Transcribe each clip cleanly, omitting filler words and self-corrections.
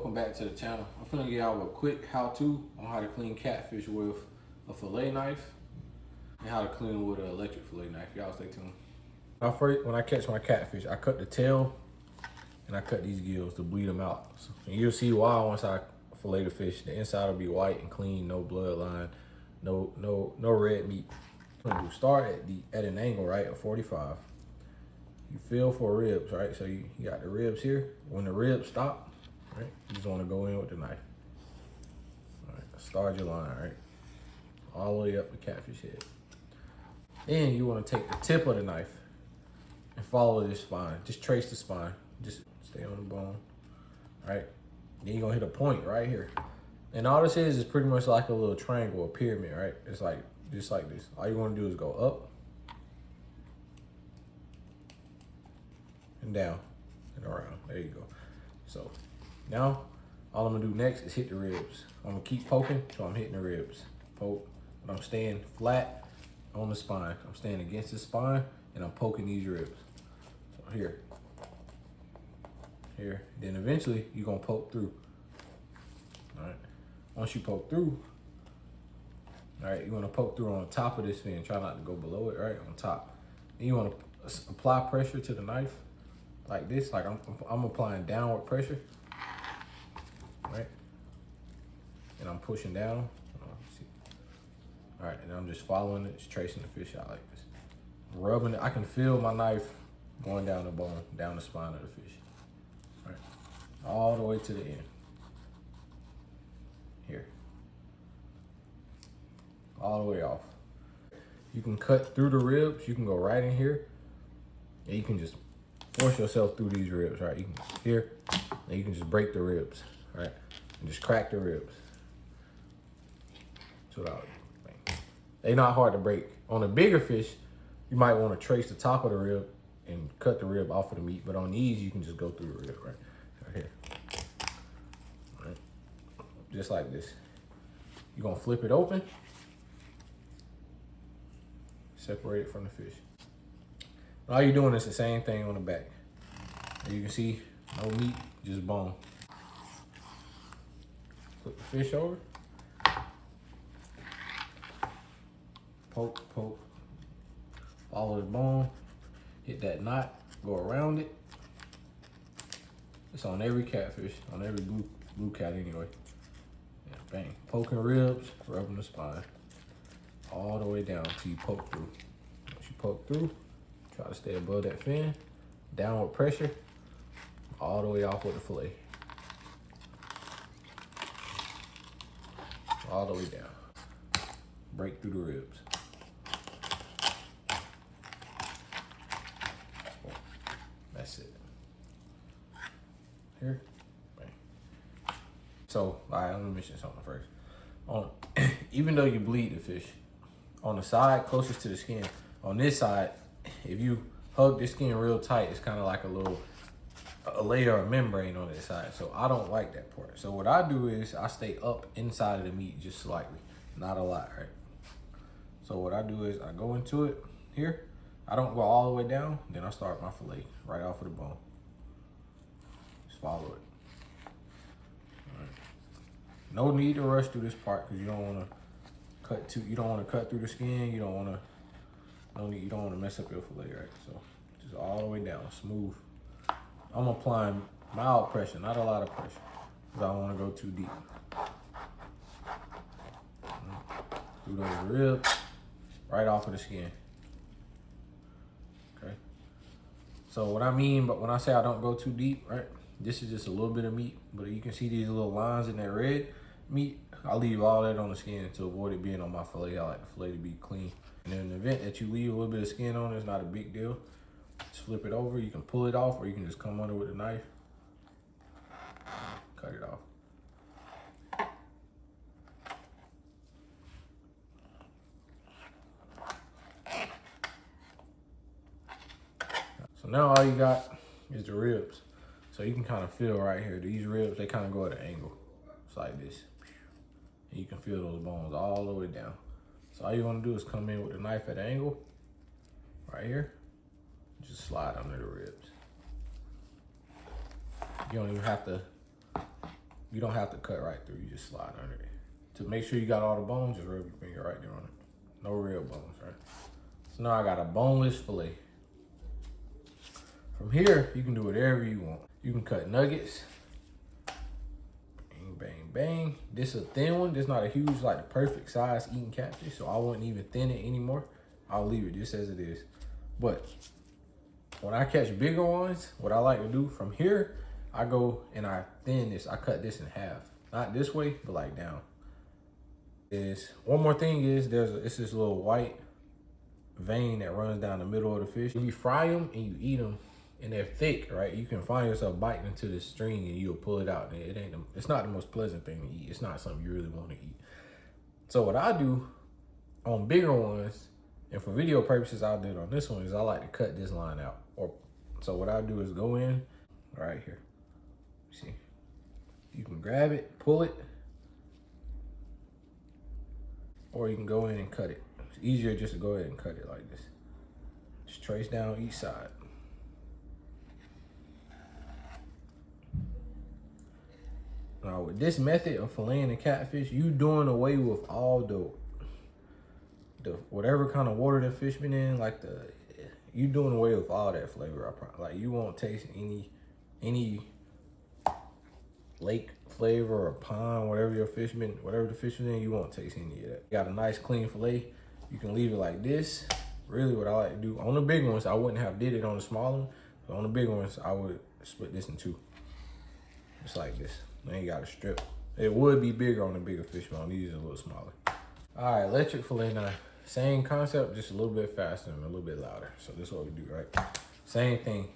welcome back to the channel. I'm finna give y'all a quick how-to on how to clean catfish with a fillet knife and how to clean it with an electric fillet knife. Y'all stay tuned. When I catch my catfish, I cut the tail and I cut these gills to bleed them out. And you'll see why once I fillet the fish. The inside will be white and clean, no bloodline, no red meat. You start at an angle, right, of 45. You feel for ribs, right? So you got the ribs here. When the ribs stop, right, you just want to go in with the knife. All right, start your line, right? All the way up the catfish head. Then you want to take the tip of the knife and follow this spine. Just trace the spine. Just stay on the bone, right? Then you're gonna hit a point right here. And all this is pretty much like a little triangle, a pyramid, right? It's like, just like this. All you wanna do is go up and down and around. There you go. So now all I'm gonna do next is hit the ribs. I'm gonna keep poking, so I'm hitting the ribs. Poke, but I'm staying flat on the spine. I'm staying against the spine and I'm poking these ribs. So here, then eventually you're gonna poke through. All right, once you poke through, all right, you wanna poke through on the top of this fin. Try not to go below it, right, on top. Then you wanna apply pressure to the knife like this, like I'm applying downward pressure, right? And I'm pushing down. All right, and I'm just following it, just tracing the fish out like this. Rubbing it, I can feel my knife going down the bone, down the spine of the fish. All right, all the way to the end. Here. All the way off. You can cut through the ribs, you can go right in here, and you can just force yourself through these ribs, right? You can here, and you can just break the ribs, right? And just crack the ribs. That's what I would do. They're not hard to break. On a bigger fish, you might want to trace the top of the rib and cut the rib off of the meat, but on these, you can just go through the rib, right? Right here. All right. Just like this. You're gonna flip it open, separate it from the fish. All you're doing is the same thing on the back. As you can see, no meat, just bone. Flip the fish over. Poke, poke, follow the bone, hit that knot, go around it. It's on every catfish, on every blue cat anyway. Yeah, bang, poking ribs, rubbing the spine, all the way down till you poke through. Once you poke through, try to stay above that fin, downward pressure, all the way off with the fillet. All the way down, break through the ribs. That's it. Here, bang. So, all right, let me mention something first. Even though you bleed the fish, on the side closest to the skin, on this side, if you hug the skin real tight, it's kind of like a layer of membrane on this side. So I don't like that part. So what I do is I stay up inside of the meat just slightly, not a lot, right? So what I do is I go into it here. I don't go all the way down, then I start my fillet right off of the bone. Just follow it. All right. No need to rush through this part because you don't want to cut through the skin. You don't want to mess up your fillet, right? So just all the way down, smooth. I'm applying mild pressure, not a lot of pressure, because I don't want to go too deep. Through those ribs, right off of the skin. Okay. So what I mean, but when I say I don't go too deep, right? This is just a little bit of meat, but you can see these little lines in that red meat. I leave all that on the skin to avoid it being on my fillet. I like the fillet to be clean. And in the event that you leave a little bit of skin on, it's not a big deal. Just flip it over. You can pull it off, or you can just come under with a knife, cut it off. So now all you got is the ribs. So you can kind of feel right here, these ribs, they kind of go at an angle. It's like this. And you can feel those bones all the way down. So all you want to do is come in with the knife at an angle, right here. Just slide under the ribs. You don't even have to You don't have to cut right through, you just slide under it. To make sure you got all the bones, just rub your finger right there on it. No real bones, right? So now I got a boneless fillet. From here, you can do whatever you want. You can cut nuggets. Bang, bang, bang. This is a thin one. This is not a huge, like the perfect size eating catfish, so I wouldn't even thin it anymore. I'll leave it just as it is. But when I catch bigger ones, what I like to do from here, I go and I thin this. I cut this in half. Not this way, but like down. One more thing is it's this little white vein that runs down the middle of the fish. If you fry them and you eat them and they're thick, right, you can find yourself biting into this string and you'll pull it out. And it's not the most pleasant thing to eat. It's not something you really want to eat. So what I do on bigger ones, and for video purposes, I'll do it on this one, is I like to cut this line out. So what I do is go in right here. See, you can grab it, pull it, or you can go in and cut it. It's easier just to go ahead and cut it like this. Just trace down each side. Now with this method of filleting the catfish, you doing away with all the whatever kind of water the fish been in, like you doing away with all that flavor. I promise. Like you won't taste any lake flavor or pond, whatever the fish is in, you won't taste any of that. Got a nice clean fillet. You can leave it like this. Really what I like to do, on the big ones, I wouldn't have did it on the small one, but on the big ones, I would split this in two. Just like this. Then you got a strip. It would be bigger on the bigger fish, but on these is a little smaller. All right, electric fillet knife. Same concept, just a little bit faster and a little bit louder. So this is what we do, right? Same thing.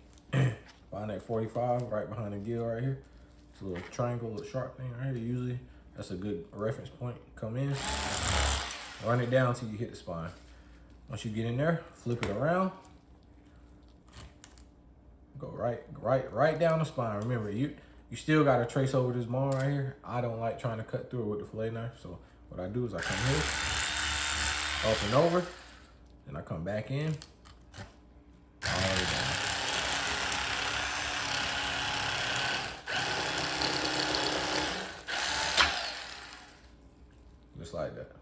Find that 45 right behind the gill right here. It's a little triangle, little sharp thing right here. Usually, that's a good reference point. Come in, run it down till you hit the spine. Once you get in there, flip it around. Go right down the spine. Remember, you still got to trace over this bone right here. I don't like trying to cut through it with the fillet knife. So what I do is I come here, up and over, then I come back in, all the way down. Just like that.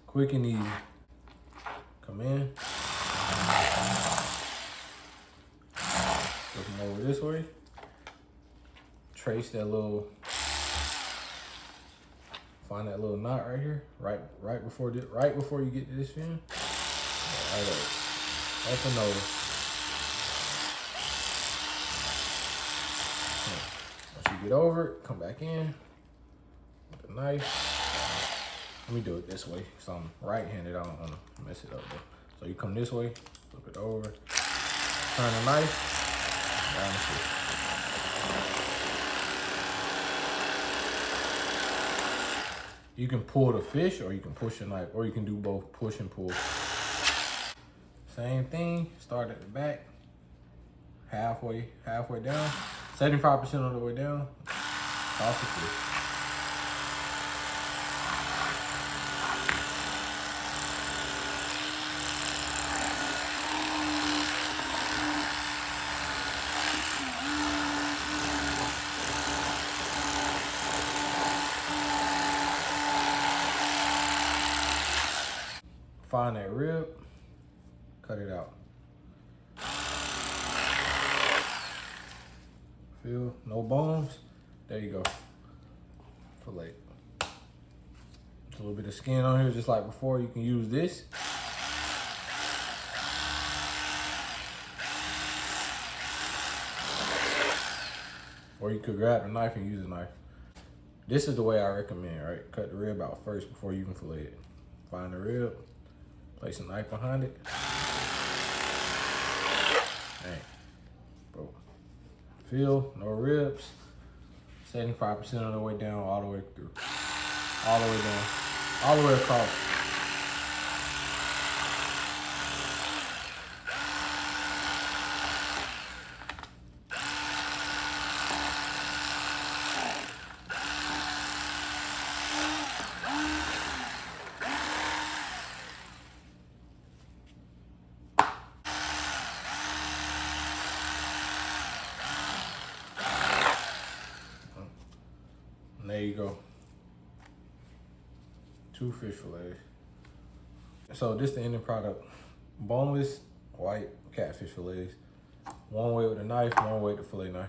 Quick and easy. Come in. Flip them over this way. Trace that little, find that little knot right here, right before you get to this fin. Right up and over. Once you get over it, come back in with the knife. Let me do it this way, so I'm right-handed. I don't want to mess it up though. So you come this way, flip it over, turn the knife, down the fish. You can pull the fish, or you can push the knife, or you can do both, push and pull. Same thing, start at the back, halfway down, 75% of the way down, toss the fish. Find that rib, cut it out. Feel, no bones. There you go. Fillet. There's a little bit of skin on here, just like before. You can use this. Or you could grab a knife and use a knife. This is the way I recommend, right? Cut the rib out first before you can fillet it. Find the rib. Place a knife behind it. Dang. Bro. Feel, no ribs. 75% of the way down, all the way through. All the way down. All the way across. there you go. 2 fish fillets. So this the ending product. Boneless white catfish fillets. One way with a knife, one way with the fillet knife.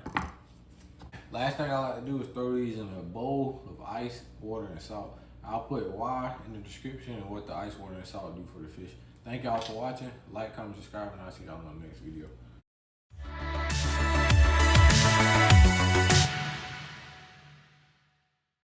Last thing I like to do is throw these in a bowl of ice, water, and salt. I'll put why in the description and what the ice, water, and salt do for the fish. Thank y'all for watching. Like, comment, subscribe, and I'll see y'all in the next video.